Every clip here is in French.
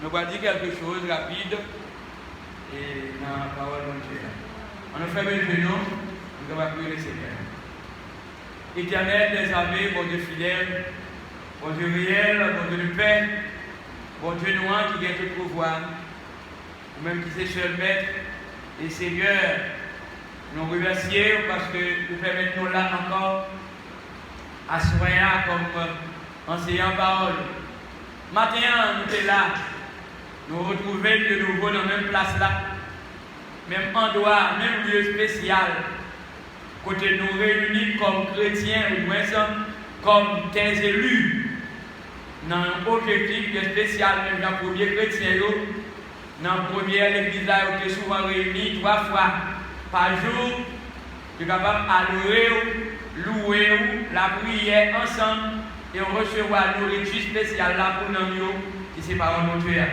nous allons dire quelque chose de rapide et dans la parole de Dieu. On a fait le genou, nous allons prier le Seigneur. Éternel des armées, bon Dieu fidèle, bon Dieu réel, bon Dieu de paix, bon Dieu noir qui gagne tout pouvoir, ou même qui est seul maître et Seigneur, nous remercions parce que vous permettez nous là encore à soigner comme enseignant parole. Matin, nous sommes là, nous retrouvons de nouveau dans la même place là, même endroit, même lieu spécial, côté nous réunis comme chrétiens, ou moins comme tes élus, dans un objectif spécial, même dans le premier chrétien, dans la première église là, où tu es souvent réunis 3 fois par jour, tu es capable d'adorer, louer, la prière ensemble et on recevra la nourriture spéciale là pour nous, qui c'est parole de Dieu.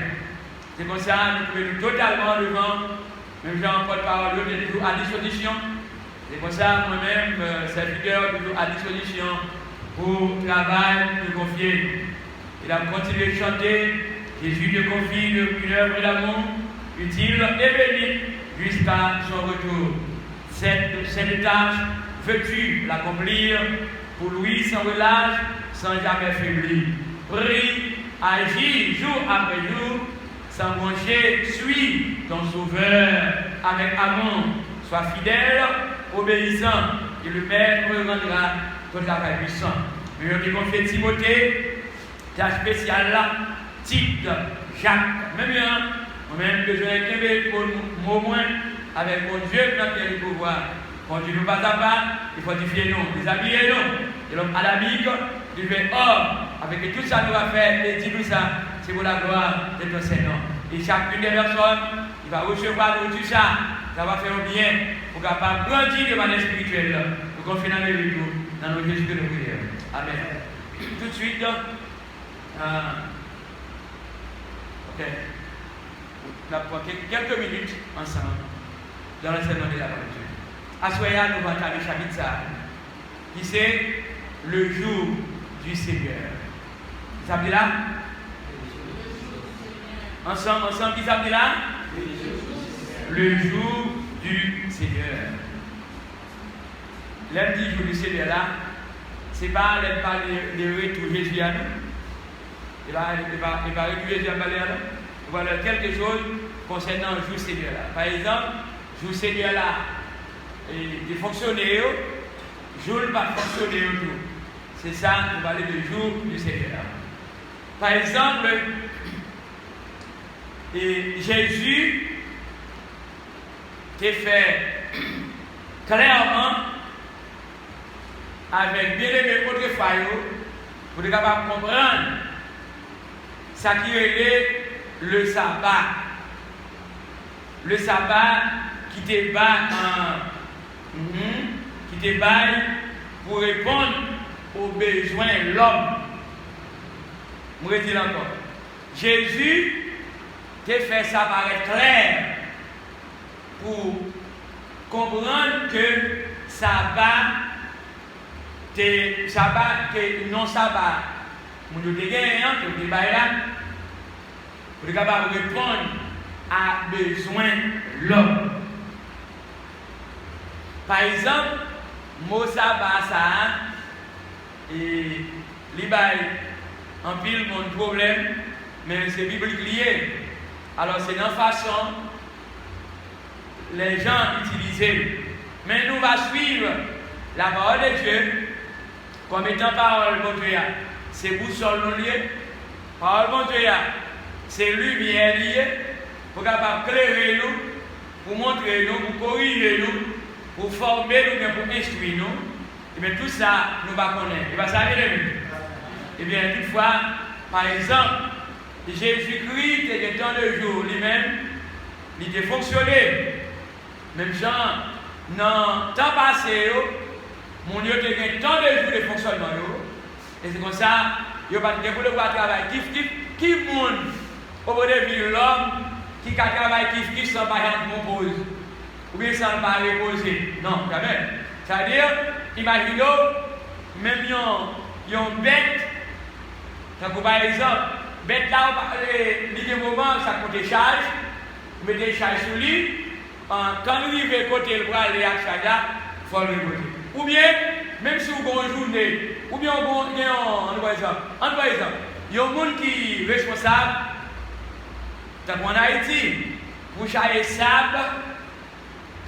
C'est comme ça, nous pouvons totalement devant, même Jean porte-parole, nous est toujours à disposition. C'est pour ça, moi-même, serviteur, toujours à disposition pour le travail de confier. Il a continué de chanter, Jésus te confie une œuvre d'amour utile et bénie jusqu'à son retour. Cette tâche, veux-tu l'accomplir pour lui sans relâche, sans jamais faiblir? Prie, agis jour après jour, sans manger, suis ton sauveur avec amour. Sois fidèle, obéissant, et le Maître rendra ton travail puissant. Mais je te confie Timothée, ta spéciale là, Tite, Jacques, même besoin de pour au moins avec mon Dieu dans le pouvoir. Continue pas à pas, il faut fortifier nous, déshabiller nous, et l'homme adamique, du fait homme, avec tout ça nous va faire, et dis-nous ça, c'est pour la gloire de ton Seigneur. Et chacune des personnes, il va recevoir tout ça, ça va faire bien, pour capable grandir de manière spirituelle. Nous confions dans le retour, dans nos Jésus de nos prières. Amen. Tout de suite, ok. On va prendre quelques minutes ensemble dans l'enseignement de la parole de Dieu. À ce moment-là, nous allons entamer le chapitre ça, qui c'est le jour du Seigneur. Vous savez là? Ensemble, qui s'appelle là? Le jour du Seigneur. L'un dit jour du Seigneur là, ce n'est pas l'aide par les retours Jésus à nous. Il va retourner Jésus à nous. Voilà quelque chose concernant le jour Seigneur là. Par exemple, jour Seigneur là, des fonctionnaires, jour ne va fonctionner tout. C'est ça, on va parler du jour du Seigneur là. Par exemple, Jésus t'a fait clairement avec bien aimé autrefois pour être capable de comprendre ce qui est le sabbat. Le sabbat qui te bat pour répondre aux besoins de l'homme. Je vais dire encore. Jésus t'a fait ça paraître clair pour comprendre que sabbat, que non sabbat, mon Dieu te gagne, tu te bats là, pour être capable de répondre à besoin de l'homme. Par exemple, mot sabbat, ça, et il en pile mon problème, mais c'est biblique lié. Alors c'est dans façon les gens utilisent. Mais nous allons suivre la parole de Dieu comme étant parole de Dieu. C'est vous seul nous lié. Parole de Dieu, c'est lumière liée pour capable éclairer nous, pour montrer nous, pour corriger nous, pour former nous, pour instruire nous. Et bien tout ça, nous va connaître. Et bien ça arrive. Et bien toutefois, par exemple, Jésus-Christ était dans le jour lui-même, il était fonctionné. Même gens, dans le temps passé, mon Dieu était tant de jours de fonctionnement. Et c'est comme ça, il n'y a pas de pour le travail. Qui monde au bout de vie l'homme qui travaille qui sans pas compose ou bien sans pas reposer? Non, jamais. C'est-à-dire, imaginez, même une bête, par exemple, bête là, il y a un moment, ça compte charge, vous mettez charge sur lui, quand vous arrivez côté le bras, les charge là, il faut le côté. Ou bien, même si vous avez une journée, ou bien vous avez un exemple, il y a un monde qui est responsable, en Haïti, pour charger sable,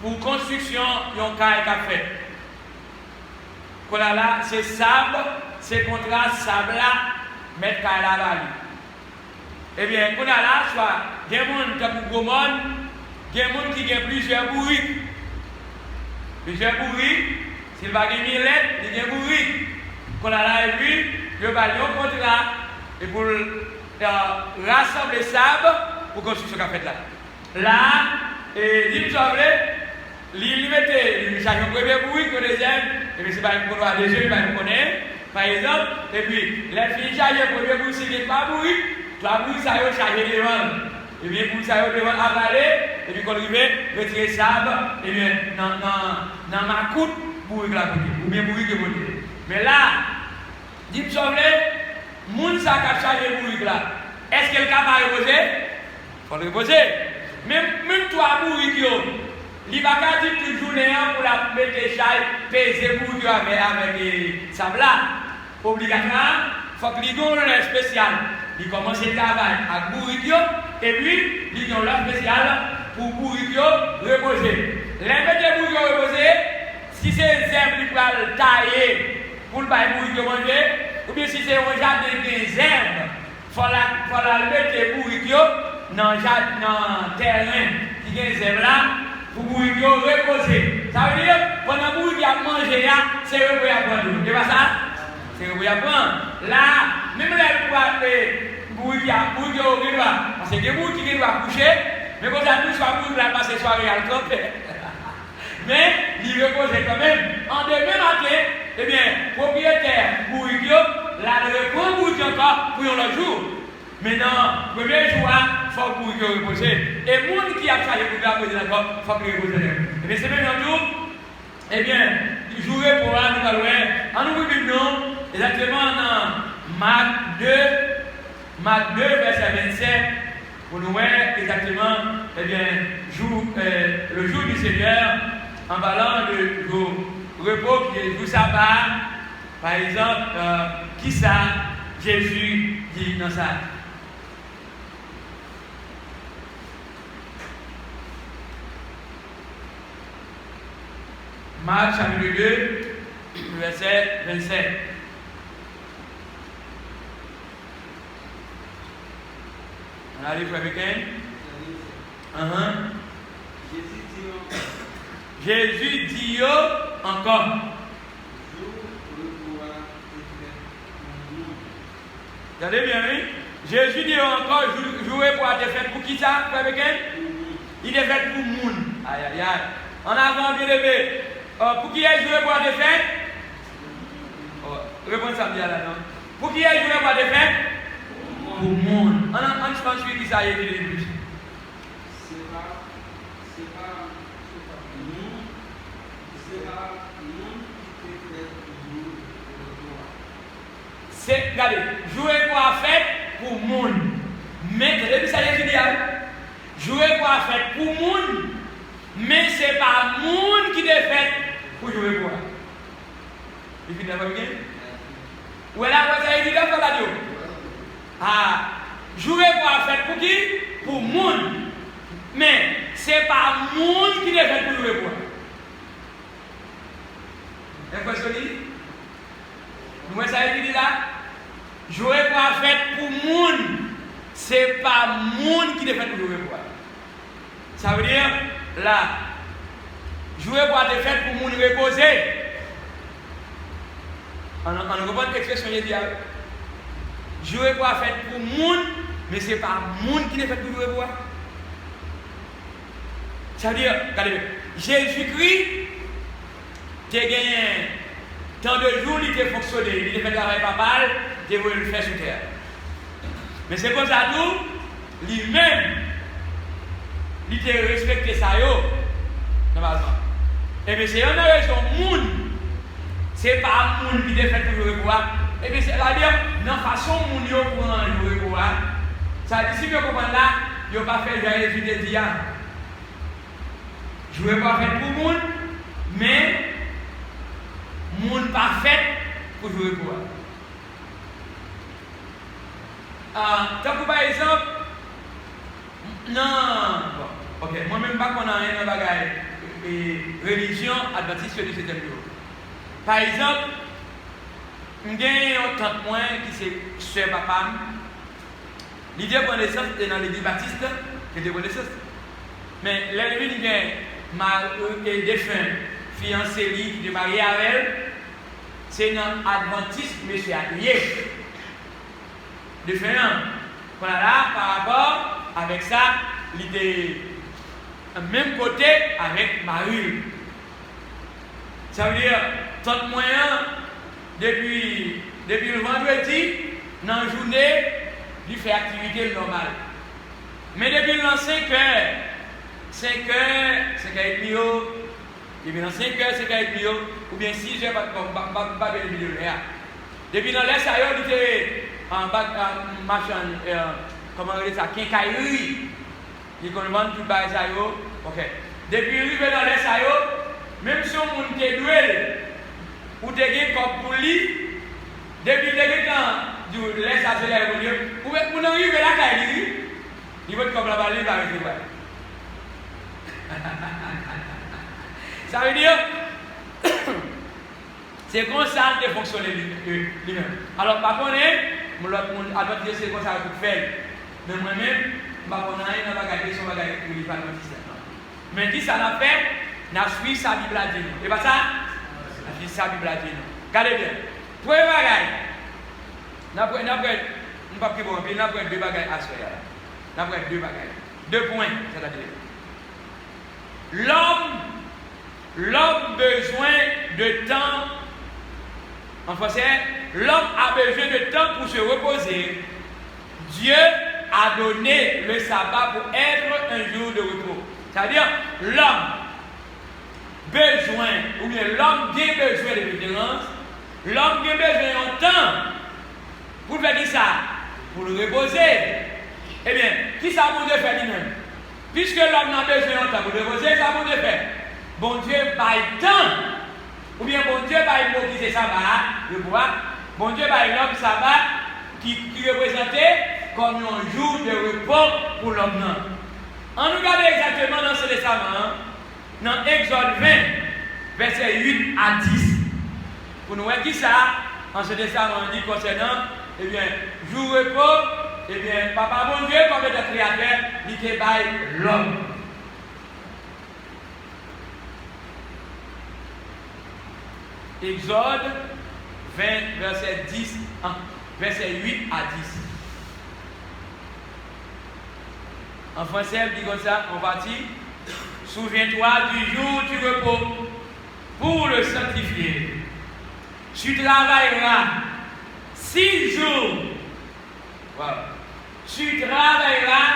pour construction, il y a un cas qui fait. Là, c'est sable, c'est contrat sable là, mettre cas là-bas. Eh bien, qu'on a là, soit, il y a des gens qui ont gros monde, il y a des gens qui ont plusieurs bourriques. Plusieurs bourriques, s'il va gagner 1000 lettres, il y a des bourriques. Qu'on a là, et puis, il y a un contrat, et pour rassembler sable, pour construire ce qu'on fait là. Là, il me semble, il mettait, il charge un premier bourrique, le deuxième, et puis c'est pas une connoissance, les jeux, il va me connaître, par exemple, et puis, les filles chargent le premier bourrique, c'est pas bourrique. Toi, vous savez charger devant. Et bien, vous savez devant avaler. Et puis, quand vous arrivez, retirer sable. Et bien, dans ma coute, pour la côté. Ou bien pour que monter. Mais là, dites moi moun sa qui a chargé pour là. Est-ce que le cas va reposer? Il faut le reposer. Même toi, bourrique, il va pas dire toute journée pour la mettre charge, peser bourrique avec sable là. Obligatoire, il faut que les gens le spécial. Il commence le travail avec bourrique et puis il y a un spécial pour bourrique reposer. Les mettre bourrique reposer, si c'est un zèbre qui va le tailler pour le bourrique manger, ou bien si c'est un jardin des herbes, il faut la mettre bourrique dans le terrain qui est zèbre là pour bourrique reposer. Ça veut dire pendant que bourrique a mangé, c'est reposer à prendre. C'est pas ça? C'est reposer à prendre. Là, même là, bourrique au riva, parce que des bourriques qui doivent coucher, mais quand ça touche pas bourrique là, passer soirée à le mais il repose quand même. En demain matin, eh bien, propriétaire bourrique, là, il reprend bourrique encore pour un autre jour. Maintenant, le premier jour, il faut que bourrique repose. Et le monde qui a chargé pour la poser d'accord, il faut qu'il repose. Eh bien, c'est même un jour, eh bien, il jouerait pour un nous en nous nous exactement dans Marc 2, verset 27, pour nous voir exactement eh bien, le jour du Seigneur, en parlant de repos qui est le jour sabbat, par exemple, qui ça Jésus dit dans ça. Marc chapitre 2, verset 27. On arrive avec Jésus dit encore. Regardez bien, oui. Jésus dit encore, jouer pour la défaite. Pour qui ça, frère Béquin? Il est fait pour le monde. Aïe, aïe, aïe. En avant, bien levé. Pour qui est joué pour la défaite? Réponds ça bien là, non? Pour qui est joué pour la défaite? Pour le monde. On pense que ça y est, il est plus. C'est pas nous. C'est pas nous qui fait nous. C'est, regardez, jouer pour la fête pour le monde. Mais, vous avez vu ça, Jésus dit, jouer pour la fête pour le monde, mais ce n'est pas le monde qui est fait pour jouer pour la. Il finit d'abord bien? Ou est là, vous avez dit, là, vous avez dit, ah, jouer pour la fête pour qui? Pour le monde. Mais ce n'est pas le monde qui est fait pour jouer pour la. Vous avez dit? Vous avez dit là? Jouer pour la fête pour le monde, ce n'est pas le monde qui est fait pour jouer pour la. Ça veut dire, là, jouer pour la fête pour le monde reposer. On comprend l'expression de Dieu. Jouer pour la fête pour le monde, mais ce n'est pas le monde qui est fait pour jouer pour la. Ça veut dire, regardez, Jésus-Christ, il a gagné tant de jours, il a fonctionné, il a fait travail pas mal, il a voulu le faire sur terre. Mais c'est comme ça tout, lui-même, il a respecté ça, normalement. Et bien c'est une raison, monde, ce n'est pas le monde qui est fait pour jouer pour la. Et bien c'est-à-dire, dans la façon dont nous prenons le repos, ça dit si vous comprenez là, vous n'avez pas fait le résultat d'hier. Je ne veux pas faire pour le monde, mais le monde pas fait pour jouer pour vous. Tant que par exemple, non, bon, ok, moi-même, je ne sais pas qu'on a rien dans la religion adventiste du 7e jour. Par exemple, j'ai un tante moi qui est soeur papa. L'idée de naissance est dans l'église baptiste, qui est de naissance. Mais l'ennemi il vient malheureux et défunt, fiancé qui est marié avec elle, c'est dans l'adventiste, mais c'est atelier. Différent. Voilà là, par rapport avec ça, l'idée même côté avec Marie. Ça veut dire, tant moyen, depuis le vendredi, dans la journée, il fait activité normale. Mais depuis le 5h, 5h30, depuis le 5h, 5h30, ou bien 6h, pas de vidéo là. Depuis dans l'est, ça y est, il était en bas de machin, comment on dit ça, quincaillerie. Il connaît tout le bail ça y est. Ok. Depuis arrivé dans l'est, ça y est, même si on est doué, ou t'es gagné comme pour lui, depuis le temps du l'est, ça se lève au lieu, ou même pour arriver là, il va être comme la balle, il va rester là. Ça veut dire, c'est comme ça que fonctionne lui-même. Alors, par contre, alors c'est comme ça que fait. Mais moi-même, je ne vais pas regarder son bagage pour lui parler de ça. Mais qui ça l'a fait, n'a suivi sa Bible à dire. Et pas ça? N'a suivi sa Bible à dire. Regardez bien. Premier bagage. N'a pris deux bagages à ce là. N'a pris deux bagages. 2 points, c'est-à-dire. L'homme besoin de temps. En français, l'homme a besoin de temps pour se reposer. Dieu a donné le sabbat pour être un jour de repos. C'est-à-dire, l'homme besoin, ou bien l'homme a besoin de préférence, l'homme a besoin de temps pour faire ça, pour le reposer. Eh bien, qui ça pour Dieu faire lui-même? Puisque l'homme a besoin de temps pour le reposer, ça pour Dieu faire. Bon Dieu baille temps. Ou bien bon Dieu baille mot qui c'est sabbat, le pouvoir. Bon Dieu baille l'homme sabbat qui représentait comme un jour de repos pour l'homme. On nous regarde exactement dans ce testament, dans Exode 20, versets 8 à 10. Pour nous voir qui ça, en ce testament, dit concernant, eh bien, jour repos, eh bien, papa bon Dieu, comme le créateur, il te baille l'homme. Exode 20, verset 8 à 10. En français, elle dit comme ça, on partit. Souviens-toi du jour du repos pour le sanctifier. Tu travailleras 6 jours. Wow. Tu travailleras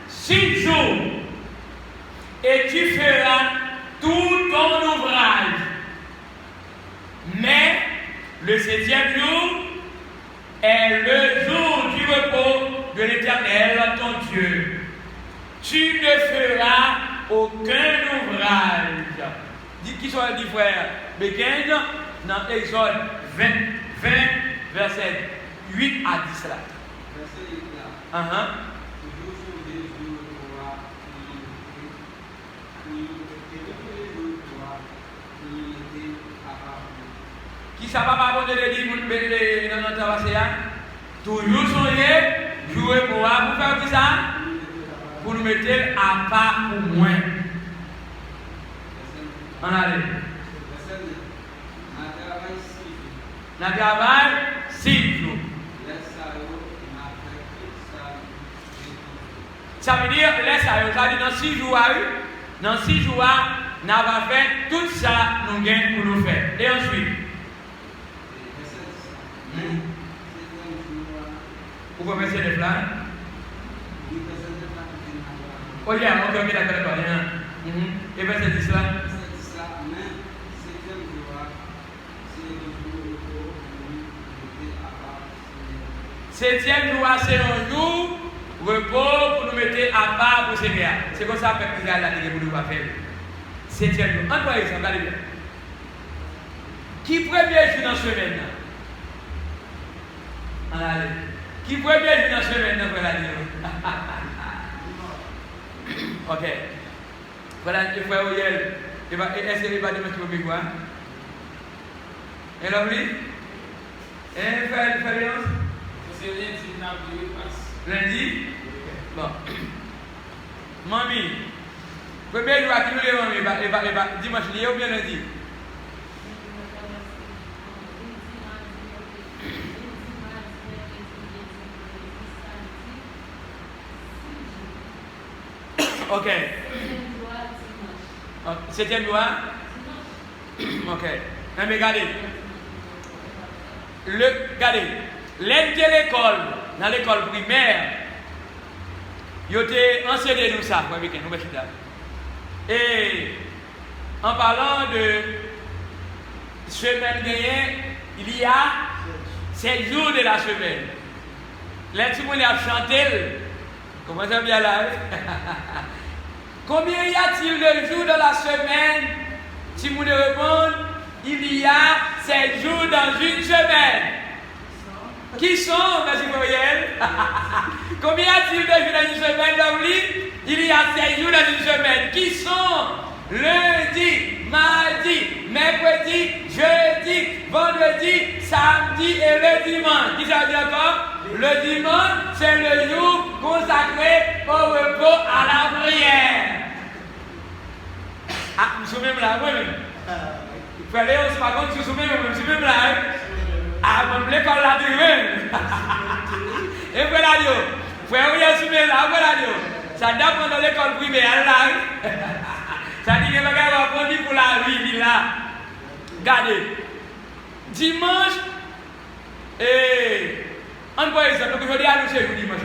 6 jours. Et tu feras tout ton ouvrage. Mais le 7e jour est le jour du repos de l'Éternel, ton Dieu. Tu ne feras aucun ouvrage. Dis qui soit dit frère Béquin dans Exode 20, verset 8 à 10 là. Verset 8 là. Toujours sur les jours qui ça va pas de dire dans notre passé toujours songer jouer pour faire qui ça pour nous mettre à part pour moins. On allait. Dans le travail 6 jours. Ça veut dire ça veut dire dans 6 jours dans 6 jours nous avons fait tout ça nous gagnons pour nous faire. Et ensuite pourquoi passer les plans? Ok, d'accord. Et verset 10 là. Septième jour, c'est un jour repos pour nous mettre à part pour Seigneur. C'est comme ça que Israël a dit que nous pas faire. Septième jour. En quoi exemple, regardez bien. Qui premier jour dans la semaine? Allez. Qui premier jour dans la semaine? Voilà. Ok. Voilà, le frère Oyel. Est-ce qu'il va demettre au micro? Et là, oui? Et frère Léonce? C'est lundi, lundi? Bon. Mamie, premier jour à qui nous les mamie, dimanche lié ou bien lundi? Ok. Septième loi? Ok. Mais regardez. Regardez. L'aide de l'école, dans l'école primaire, ils ont enseigné nous ça, et en parlant de semaine gagnée, il y a 7 jours de la semaine. Les petits gens ont chanté. Comment ça vient là? Combien y a-t-il de jours dans la semaine? Si vous répondez, il y a 7 jours dans une semaine. Qui sont, merci Gabriel? Combien y a-t-il de jours dans une semaine dans le livre? Il y a 7 jours dans une semaine. Qui sont? Lundi, mardi, mercredi, jeudi, vendredi, samedi et le dimanche. Qui ça veut dire encore? Le dimanche, c'est le jour consacré au repos à la prière. Ah, nous sommes même là, moi-même. Frère Léon, c'est pas contre, nous sommes même là. Ah, mon l'école là de même. Et frère Ladio, frère Léon, c'est même là, frère Ladio. Ça date dans l'école primaire là. Ça dit que le gars va prendre pour la vie, il est là. Regardez. Dimanche, et en par exemple, donc aujourd'hui, nous c'est dimanche.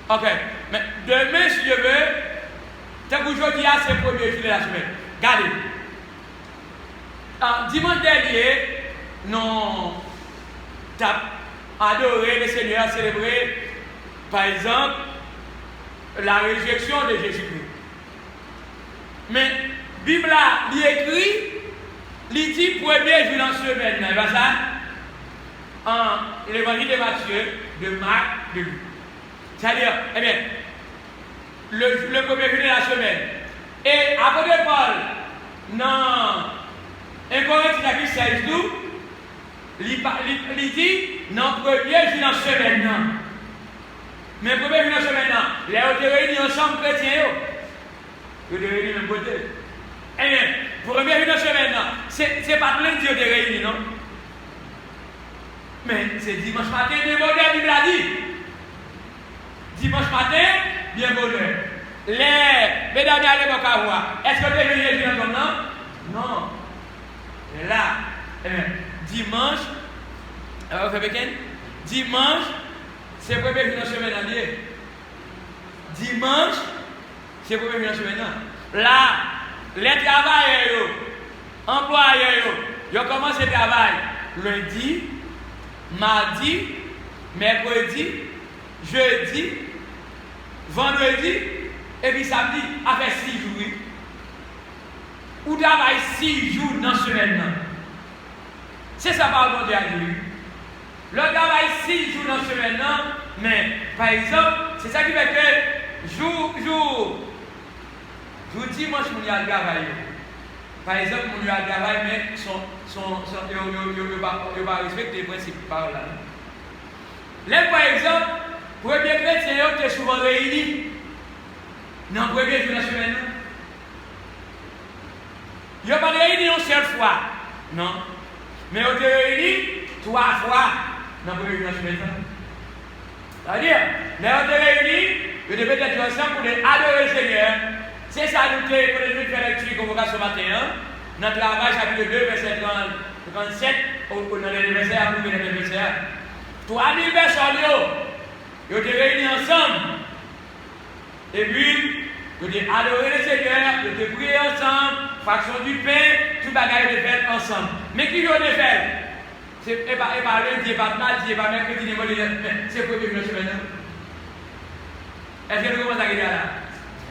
Ok, mais demain, si je veux, tant qu'aujourd'hui, c'est le premier jour de la semaine. Regardez. Dimanche dernier, nous avons adoré le Seigneur, célébré, par exemple, la résurrection de Jésus-Christ. Mais la Bible a écrit, il dit premier jour dans la semaine, n'est pas ça? En l'évangile de Matthieu, de Marc, de Luc. C'est-à-dire, eh bien, le premier jour de la semaine. Et après de Paul, dans 1 Corinthiens 16, il dit, non, premier jour dans la semaine, non. Mais premier jour dans la semaine, non. Les autres réunis ensemble, chrétiens, ils sont réunis même côté. Eh bien, premier jour dans la semaine, non. C'est pas plein de Dieu de réunis, non. Mais c'est dimanche matin, bien bonheur, la Bible a dit. Dimanche matin, bien bonheur. Les mesdames et à l'époque à voir. Est-ce que vous avez Jésus dans non? Non. Et là, dimanche, vous faites week-end? Dimanche, c'est le premier jour de la semaine alliée. Dimanche, c'est le premier jour de la semaine. Là, les travailleurs, employeurs, ils ont commencé le travail lundi, mardi, mercredi, jeudi, vendredi, et puis samedi, après 6 jours. Ou travaille 6 jours dans la semaine. C'est ça par le Dieu a dit. Le travail 6 jours dans la semaine, mais par exemple, c'est ça qui fait que jour dimanche, on y a le travail. Par exemple, on y a le travail, mais il ne va pas respecter les principes par là. Là, par exemple, premier chrétien, tu es souvent réuni dans le premier jour de la semaine. Il n'y a pas réuni une seule fois, non. Mais on est réunis 3 fois dans le premier jour de la semaine. C'est-à-dire, là, on est réunis, on devait être ensemble pour adorer le Seigneur. C'est ça, nous devons faire lecture convocation ce matin. Dans le travail, chapitre 2, verset 37, dans les versets à vous, les versets. 3000 personnes, ils ont été réunis ensemble. Et puis, ils ont adoré le Seigneur, ils ont prié ensemble, fraction du pain, tout le bagage de faire ensemble. Mais qui ont fait? C'est pas lundi, pas mardi, pas mercredi, c'est le premier jour de la semaine. Est-ce que vous comprenez ça là?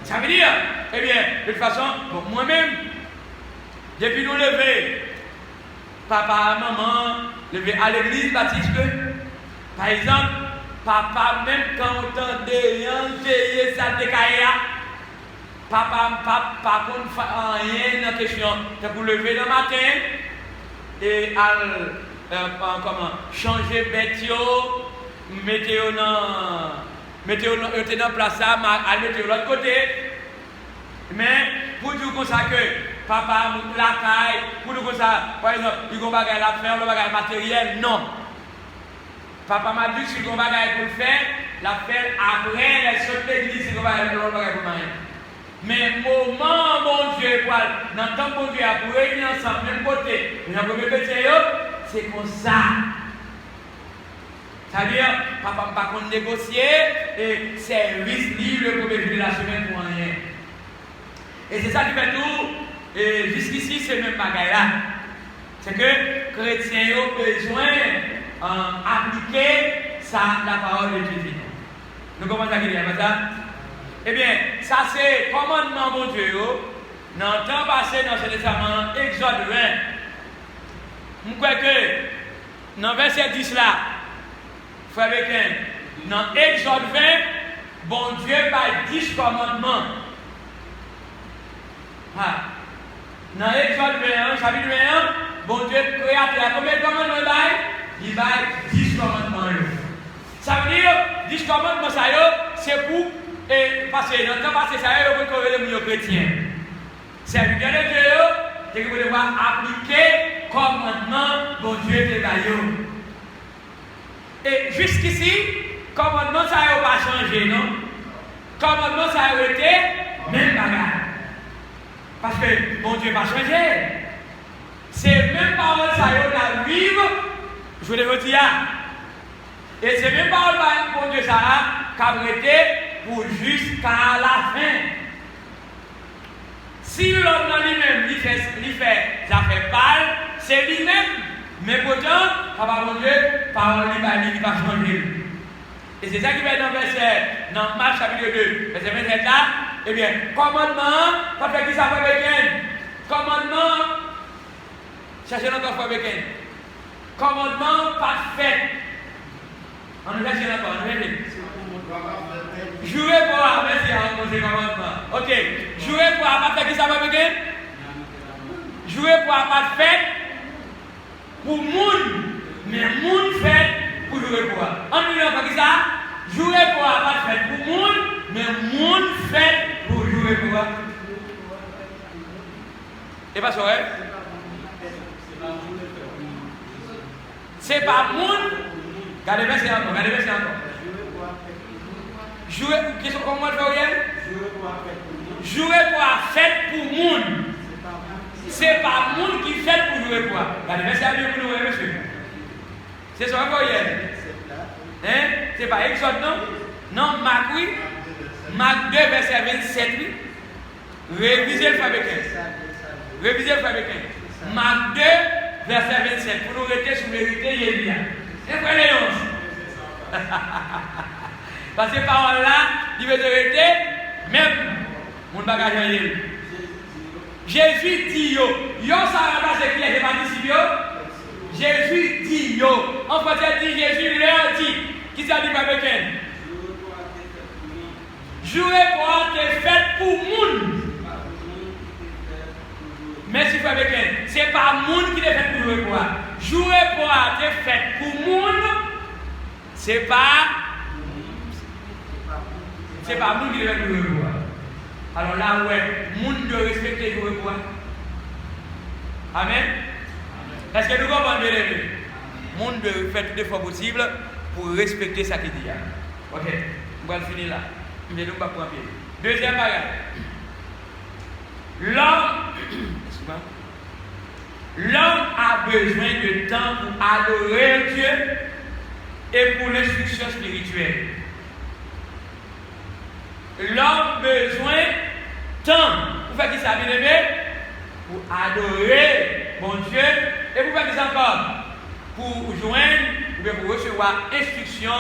Ça veut dire, eh bien, de toute façon, bon, moi-même, depuis nous lever, papa, maman, lever à l'église baptiste, par exemple, papa, même quand on entendait rien, ça décaille, papa, par contre, rien dans la question, c'est pour lever le matin et changer bête, mettre dans place ça, à mettre de l'autre côté. Mais pour dire comme ça que papa la caille, pour dire comme ça, par exemple, il y a un bagage à faire, le bagage matériel, non. Papa m'a dit que si il y a un bagage pour le faire, la faire après les sauts de l'église, c'est un bagage pour le marier. Mais moment, mon Dieu, dans le temps, mon Dieu, pour réunir ensemble, même côté, c'est comme ça. C'est-à-dire, papa ne peut pas négocier et service libre le premier jour de la semaine pour rien. Et c'est ça qui fait tout. Et jusqu'ici, c'est le même bagage là. C'est que les chrétiens ont besoin d'appliquer ça, la parole de Jésus. Nous commençons à dire ça. Eh bien, ça c'est commandement mon Dieu. Dans le temps passé, dans ce testament, Exode 20. Je crois que dans verset 10 là, frère Béquin, dans Exode 20, bon Dieu par 10 commandements. Dans Exode 21, chapitre 21, bon Dieu créateur, combien de commandements il baille? Il baille 10 commandements. Ça veut dire, 10 commandements, c'est pour, parce que dans le temps passé, ça veut dire que les chrétiens. C'est le Dieu de Dieu, c'est que vous devez appliquer commandement, bon Dieu te baille. Et jusqu'ici, commandement, ça n'a pas changé, non? Commandement, ça a été même bagarre. Parce que mon Dieu n'a pas changé. C'est même parole, ça a vivre, je vous le dis. Et c'est même parole, mon Dieu, ça a été pour jusqu'à la fin. Si l'homme dans lui-même, il fait, ça fait pâle, c'est lui-même. Mais pourtant, papa mon Dieu, parole il va changer. Et c'est ça qui va être dans Marc chapitre 2, verset 27 là. Eh bien, commandement, pas faire qui ça fait avec commandement, cherchez notre fois avec commandement pas fait. On nous cherche encore, on nous jouer pour merci à nos commandements. Ok, jouer pour pas faire qui ça fait avec jouer pour pas fait. Pour moun, mais moun fait pour jouer pour. On dit pas qui ça? Jouer pour pas fait pour moun, mais moun fait pour jouer pour. Et pas vrai? C'est pas moun. Regardez bien, c'est encore. Jouer pour qui sont comment le faire? Jouer pour fait pour moun. C'est pas le monde qui fait pour jouer quoi. Regardez, merci à Dieu pour nous, monsieur. C'est ça encore hier. Hein? C'est pas Exode, non? Non, Marc, oui. Marc 2, verset 27, oui. Révisez le fabricant. Marc 2, verset 27. Pour nous rester sur vérité, il est bien. C'est quoi les choses? Parce que par là, il veut rester, même mon bagage en ligne. Jésus dit yo. Yo ça remplace qui est participe yo. Jésus dit yo. En français dit Jésus leur dit. Qui ça dit pas quelqu'un? Jouer pour être fait pour moun. Merci frère quelqu'un. C'est pas moun qui est fait pour jouer pour. Jouer pour être fait pour moun. C'est pas moun qui est fait pour jouer pour. Alors là, ouais, monde de respecter jouer quoi? Amen. Est-ce que nous comprenons bien les deux? Monde de faire tout l'effort possible pour respecter ça qu'il dit. Ok, on va le finir là. Mais nous ne pas prendre pied. Deuxième bagage. L'homme a besoin de temps pour adorer Dieu et pour l'instruction spirituelle. L'homme a besoin de temps pour faire qui ça, bien aimé? Pour adorer mon Dieu et pour faire qui ça encore? pour joindre ou bien pour recevoir instruction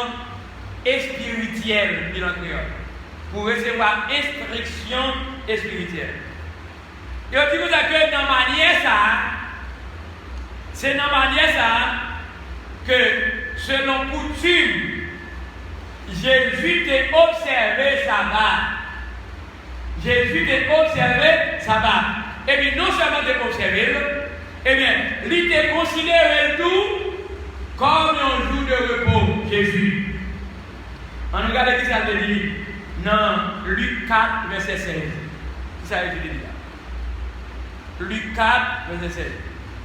spirituelle, dit en créole. Pour recevoir instruction spirituelle. Et on dit que dans la manière ça, c'est dans la manière ça que selon coutume, Jésus t'a observé sabbat. Jésus t'a observé sabbat. Et bien non seulement t'a observé, et bien il t'a considéré tout comme un jour de repos, Jésus. On regarde ce que ça veut dire dans Luc 4, verset 16. Ça veut dire Luc 4, verset 16.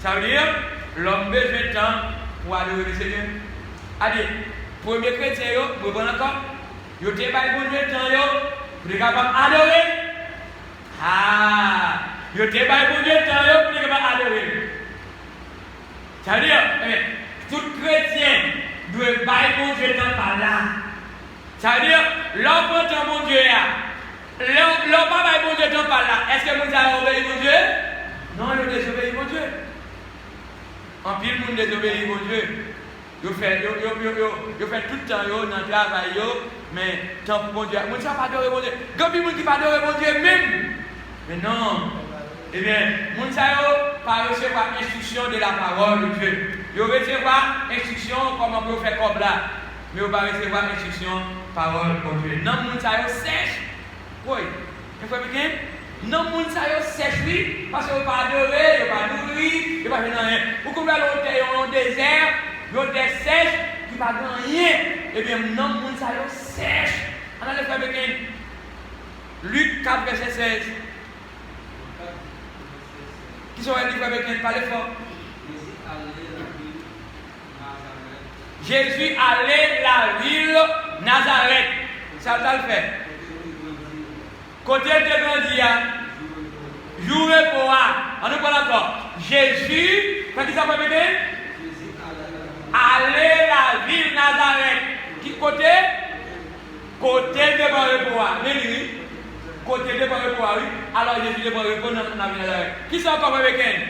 Ça veut dire l'homme besoin de temps pour adorer le Seigneur. Allez, premier chrétien, vous comprenez encore? Vous avez besoin de temps pour être capable d'adorer. Ah, vous avez besoin de temps pour être capable d'adorer. Ça veut dire, tout chrétien doit avoir besoin de temps par là. Ça veut dire, l'homme prend ton bon Dieu là. L'homme pas bon Dieu ton par là. Est-ce que vous avez obéi mon Dieu? Non, il a désobéi mon Dieu. En pile, le monde désobéit mon Dieu. Vous faites tout le temps dans le travail, mais tant pour mon Dieu. Mon Dieu n'a pas adoré mon Dieu. Il y a des gens qui n'ont pas adoré mon Dieu même. Mais non. Eh bien, mon Dieu n'a pas recevoir instruction de la parole de Dieu. Il recevoir instruction comme on peut faire comme là. Mais on va recevoir instruction, parole de Dieu. Non, mon Dieu sèche. Oui. Vous voyez bien? Non, mon Dieu sèche, oui. Parce qu'on ne va pas adorer, on ne va pas nourrir, on ne va pas faire rien. Vous pouvez aller au désert, il y a des sèches qui ne va pas rien. Eh bien, non, mon Dieu sèche. On a le frère Békin. Luc 4, verset 16. Qui sont les frères Békin? Parlez fort. Jésus allait la ville Nazareth. Ça va le faire. Côté de grandi, jour et pour on nous parle encore. Jésus, qu'est-ce qu'il s'appelle bien? Allait la ville Nazareth. Qui côté? Côté de Barrepoa. Mais lui, côté de Barrepoa, oui. Alors Jésus de Barrepoa dans la ville Nazareth. Qui sont encore avec elle?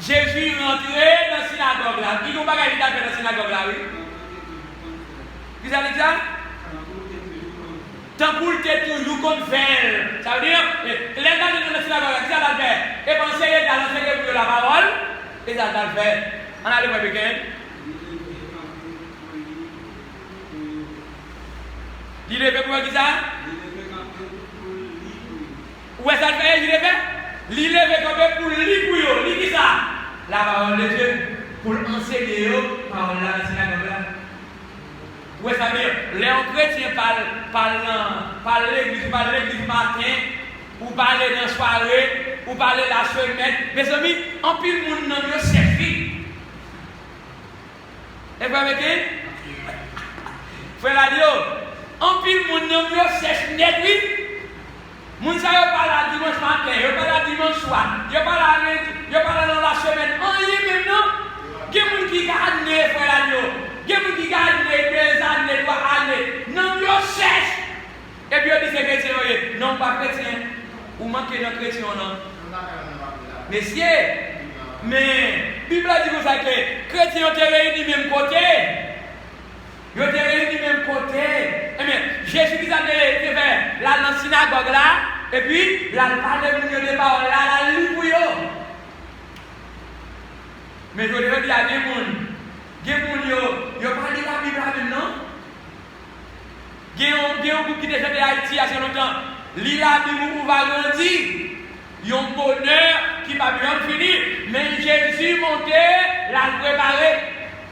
Jésus rentrait dans la synagogue là. Il n'y a pas de dans la synagogue là, oui. Vous avez dit ça? Tant pour le toujours qu'on fait. Ça veut dire, les gens dans la synagogue, qu'est-ce que ça va faire? Et penser à l'enseigner pour la parole, et ça va le faire. On a le premier week-end. Il lève pour qui ça? Où est-ce que ça fait? Il lève? Il lève pour l'ipouyo. Il dit ça? La parole de Dieu. Pour enseigner la parole de la synagogue là. Où est-ce que ça veut dire? Les chrétiens parlent l'église matin, ou parlent dans la soirée, ou parlent la semaine. Mes amis, en pile monde n'a mieux servi. Et vous avez dit? Frère Radio, en pile monde n'a mieux servi net, oui. Moun sa yo pas la dimanche matin, yo pas la dimanche soir, yo pas la dans la semaine. En même non, il y a des gens qui gagnent, frère Radio. Il y a des gens qui gagnent 2 années, 3 années. Non, yo cherche. Et puis on dit c'est chrétien, non pas chrétien. Ou manquez de chrétien, non. Messieurs, mais la Bible dit que les chrétiens ont été réunis du même côté. Ils ont été réunis du même côté. Eh bien, Jésus a été fait là dans la synagogue là, et puis il a parlé de paroles là, la lit pour eux. Mais je veux dire, il y a des gens qui ont parlé de la Bible là maintenant. Il y a des gens qui déjà de Haïti assez longtemps. Lire la Bible pour va grandir. Il y a un bonheur qui va bien finir. Mais Jésus montait, l'a préparé.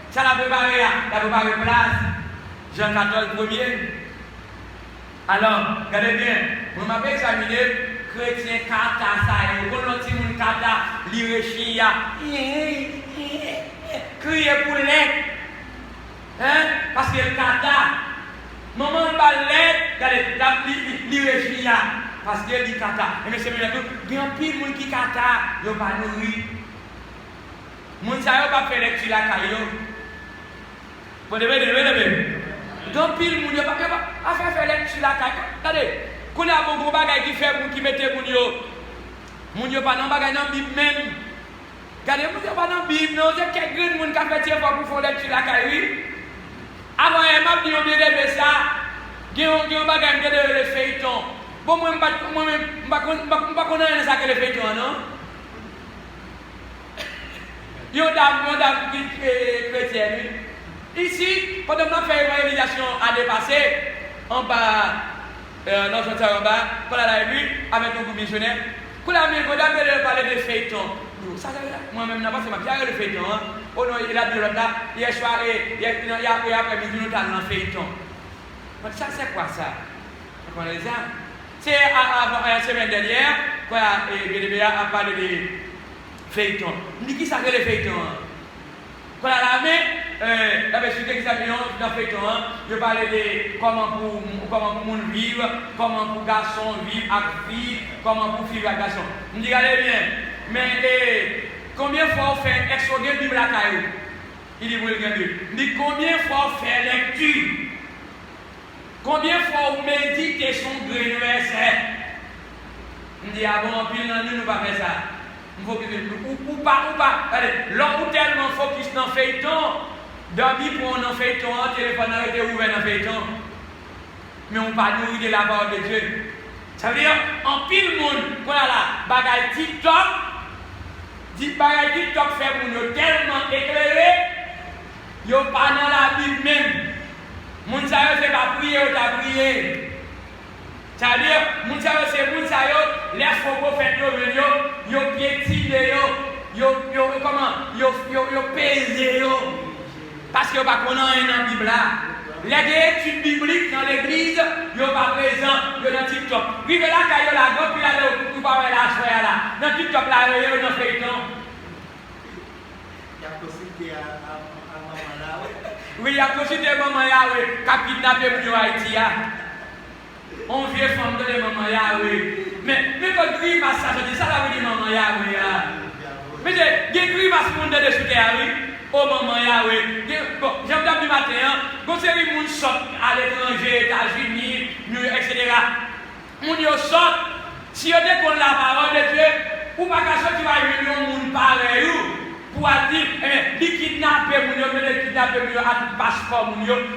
Ça l'a préparé, place. Jean 14, 1er. Alors, regardez bien, vous m'avez examiné, chrétien kata, ça, vous connaissez mon kata, l'irechia, crier pour l'aide. Hein? Parce que le kata, maman va l'aide, regardez, l'irechia, parce que le kata. Et mais c'est bien tout, bien pire, mon qui kata, il va nourrir. Mon ça va faire lecture la caillou. Vous devez. Donc, pile, moun yo pas faire lecture la caille. Regardez, quand il y a un gros bagage qui fait pour qui mette moun yo pas dans bagage dans Bible même. Regardez, vous n'avez pas dans la Bible, non? C'est quelques gens qui ont fait effort pour faire lecture la caille. Avant, il m'a dit, on devait ça. Il y a un bagage de le feuilleton. Bon, moi, je ne sais pas ça que le feuilleton, non? Il y a une dame chrétienne. Ici, pendant que nous faisons une réalisation à dépasser, en bas, dans son terrain en bas, pour la rue, avec nos missionnaires, pour la même dame, elle parlait de feuilleton. Moi-même, je n'ai pas fait ma pierre de feuilleton. Oh non, il a dit là, hier soir, hier après-midi, nous avons un feuilleton. Ça, c'est quoi ça? Vous connaissez ça? C'est la semaine dernière, quand BDBA a parlé de feuilleton. Je dis qui ça que les feuilletons? Quand la main, la personne qui s'appelle dans le feuilleton, je parlais de comment pour monde vivre, comment pour garçon vivre avec fille, comment pour vivre avec garçon. Je dis, regardez bien, mais combien de fois on fait exoder la Bible à Caillou? Il dit, vous le regardez. Je dis, combien de fois on fait lecture? Combien de fois on médite son gré verset? Je dis, ah bon, puis nous ne pouvons pas faire ça. Ou pas. Allez, l'homme ou tellement focus dans le feuilleton, d'habitude pour un feuilleton, un téléphone a été ouvert dans le feuilleton. Mais on ne pas nourrir de la parole de Dieu. Ça veut dire, en pile monde, voilà là, bagaille TikTok fait pour nous tellement éclairé, ils n'ont pas dans la Bible même. Moun sa yo c'est pas prier ou ta prier. C'est-à-dire, moun sa yo c'est moun sa yo, les faux prophètes yo piétine yo pesé yo. Parce que yo pas connaît dans la Bible là. Les études bibliques dans l'église, yo pas présent, yo dans TikTok. Rive là quand yo la go puis là yo pas la soirée là. Dans TikTok là yo dans feuilleton. Il y a possibilité à maman là, oui. Oui, il y a possibilité maman Yahweh qui a kidnappé pour Haïti. On vient femme de maman Yahweh. Mais quand grimace ça, je dis ça, ça veut dire maman Yahweh. Mais j'ai grimace pour nous de sous terre, oui. Oh maman Yahweh. Bon, j'aime bien du matin, quand c'est les gens qui sortent à l'étranger, États-Unis, etc. Les gens sortent, si on déconne la parole de Dieu, ou pas qu'à sortir, tu vas venir au monde pareil. Pour dire, les kidnappés, les kidnappés, à passeport,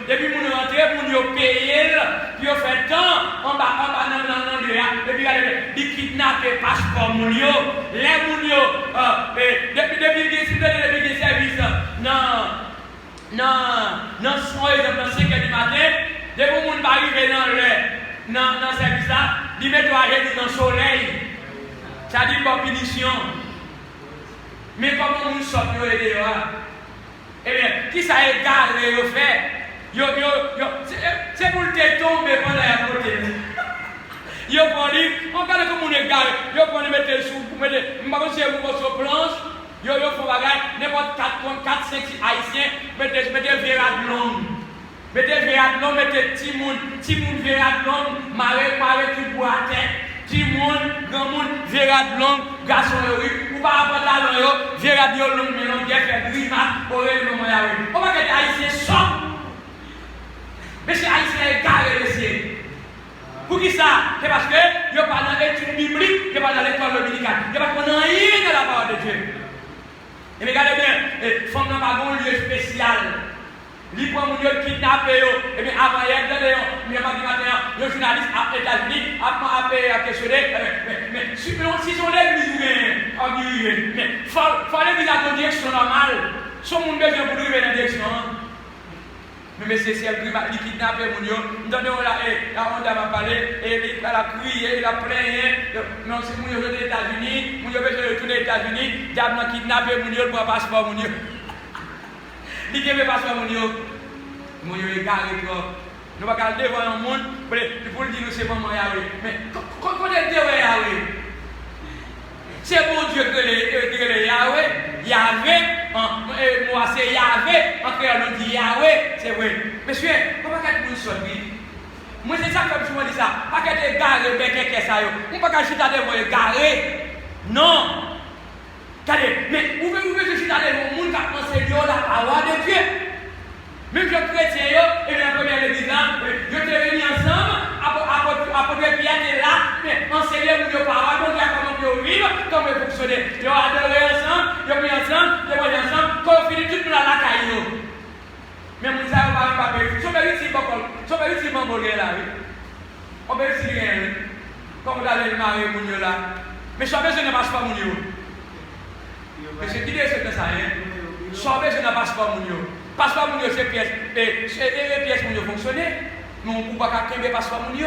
et puis nous rentrer, nous payer, puis on fait temps, on va dans le et puis les kidnappés, passeport, les depuis des services, dans son exemple, dans 5 h du matin, dès que vous arrivez dans le service là, ils mettent dans le soleil, ça dit pas punition. Mais comment nous sommes dehors? Eh bien, qui ça égaré au fait? C'est pour te tomber pendant la côté. Yo prend on regarde comment on est garé. Yo prend mettre le sous, mettre, si vous votre planche, yo font bagarre, n'importe 4, 5 haïtiens, mettez verre de l'homme. Mettez verre de l'homme, mettez Timoun verre de l'homme, maré tout pour la tête. Timoun, grand monde, verre de l'homme, garçon ou pas pantalon yo, verre de l'homme, mais l'homme qui fait grimace, pour le moment là. On va que les haïtiens sortent. Mais c'est haïtien égaré monsieur. Pour qui ça? C'est parce que il n'y a pas dans l'étude biblique, il n'y a pas dans l'école dominicale, il n'y a pas rien de la parole de Dieu. Et regardez bien, femme n'a pas un lieu spécial. Li prend mon kidnappé, et bien avant hier, il y a pas du matin, le journaliste aux États-Unis a questionné, mais si on l'église, mais il faut l'église dans une direction normale. Si on a besoin pour arriver dans la direction. Mais c'est le kidnappé, nous donnons la honte à parler, et elle a crié, elle a plaigné, non, c'est mon aux États-Unis, mon besoin de retourner aux États-Unis, diable a kidnappé pour un passeport. Il dit que passeport, mon est égaré trop. Nous ne pouvons pas devant un monde pour le dire que c'est maman Yahweh. Mais quand elle dit Yahweh, c'est bon Dieu que le Yahweh, moi c'est Yahweh, en créole on dit Yahweh, c'est vrai. Monsieur, pourquoi qu'elle nous sortir? Moi c'est ça comme je me dis ça. Pas qu'elle est garée, mais qu'elle est ça. On ne peut pas chuter devant égaré. Non. Mais où veut je chuter devant le monde qui a enseigné la parole de Dieu? Même les chrétiens, et la première église, je te réunis ensemble, apôtre Pierre est là, mais enseigner vos paroles, comment vous vivre, comment vous fonctionnez. Ils ont adoré ensemble, ils ont mis ensemble. fini tout le monde à la caille. Mais mon ça va pas faire. Si on veut ici, si on veut ici, mon bolé là, oui. On veut ici rien. Comme vous allez le marier, mon là. Mais si on veut, je ne passe pas mon yo. Mais c'est qui dit c'est ça, hein? Si on veut, je ne passe pas mon yo. Passe pas mon yo, c'est pièce. Et pièce mon yo fonctionner. Mais on ne peut pas qu'un passe pas mon yo.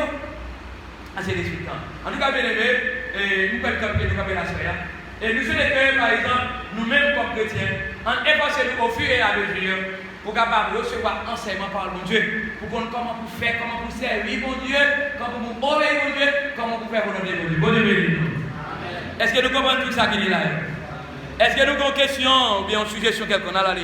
Ah, c'est l'expliquant. En tout cas, bien aimé, nous pouvons camper la soirée. Et nous sommes par exemple, nous-mêmes comme chrétiens, en efforçant au fur et à mesure pour capable recevoir enseignement par mon Dieu, pour qu'on comment pour faire, comment pour servir mon Dieu, comment pour obéir mon Dieu, comment pour faire honorer mon Dieu. Bon Dieu. Est-ce que nous comprenons tout ça qui est là? Est-ce que nous avons une question ou bien une suggestion quelqu'un a là?